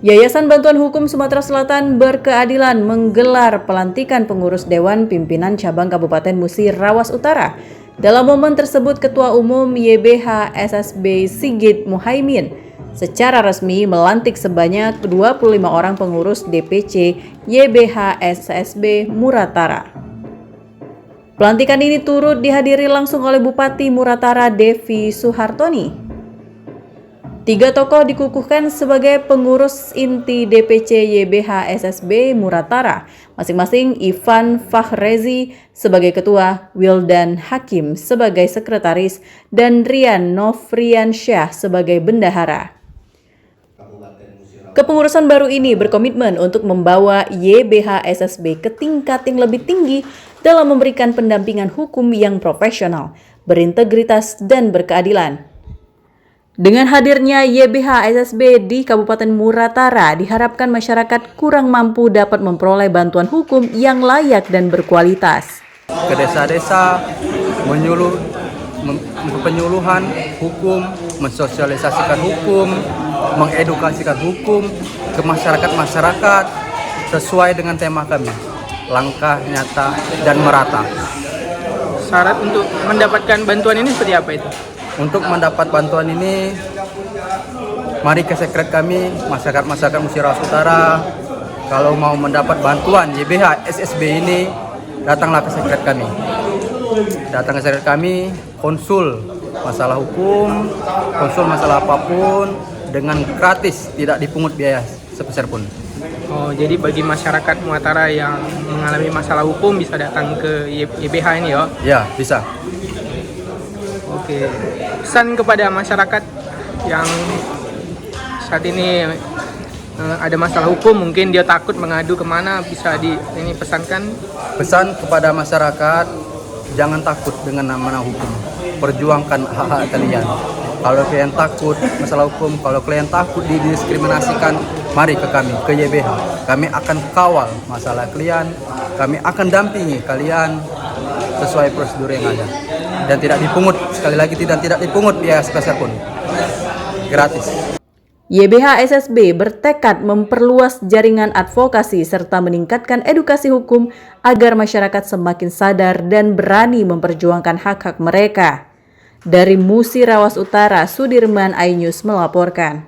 Yayasan Bantuan Hukum Sumatera Selatan Berkeadilan menggelar pelantikan pengurus Dewan Pimpinan Cabang Kabupaten Musi Rawas Utara. Dalam momen tersebut, Ketua Umum YBH SSB Sigit Muhaimin secara resmi melantik sebanyak 25 orang pengurus DPC YBH SSB Muratara. Pelantikan ini turut dihadiri langsung oleh Bupati Muratara Devi Suhartoni. 3 tokoh dikukuhkan sebagai pengurus inti DPC YBH SSB Muratara, masing-masing Ivan Fahrezi sebagai ketua, Wildan Hakim sebagai sekretaris, dan Rian Nofriansyah sebagai bendahara. Kepengurusan baru ini berkomitmen untuk membawa YBH SSB ke tingkat yang lebih tinggi dalam memberikan pendampingan hukum yang profesional, berintegritas, dan berkeadilan. Dengan hadirnya YBH SSB di Kabupaten Muratara, diharapkan masyarakat kurang mampu dapat memperoleh bantuan hukum yang layak dan berkualitas. Ke desa-desa, penyuluhan hukum, mensosialisasikan hukum, mengedukasikan hukum ke masyarakat sesuai dengan tema kami, langkah nyata dan merata. Syarat untuk mendapatkan bantuan ini seperti apa itu? Untuk mendapat bantuan ini, mari ke sekret kami, masyarakat Musi Rawas Utara. Kalau mau mendapat bantuan YBH SSB ini, datanglah ke sekret kami. Datang ke sekret kami, konsul masalah hukum, konsul masalah apapun, dengan gratis, tidak dipungut biaya sebesar pun. Oh, jadi bagi masyarakat Muratara yang mengalami masalah hukum bisa datang ke YBH ini ya? Ya, bisa. Oke, pesan kepada masyarakat yang saat ini ada masalah hukum, mungkin dia takut mengadu kemana, bisa ini pesankan? Pesan kepada masyarakat, jangan takut dengan nama hukum, perjuangkan hak-hak kalian. Kalau kalian takut masalah hukum, kalau kalian takut didiskriminasikan, mari ke kami, ke YBH. Kami akan kawal masalah kalian, kami akan dampingi kalian sesuai prosedur yang ada. Dan tidak dipungut, sekali lagi tidak dipungut biaya sebesar pun. Gratis. YBH SSB bertekad memperluas jaringan advokasi serta meningkatkan edukasi hukum agar masyarakat semakin sadar dan berani memperjuangkan hak-hak mereka. Dari Musi Rawas Utara, Sudirman iNews melaporkan.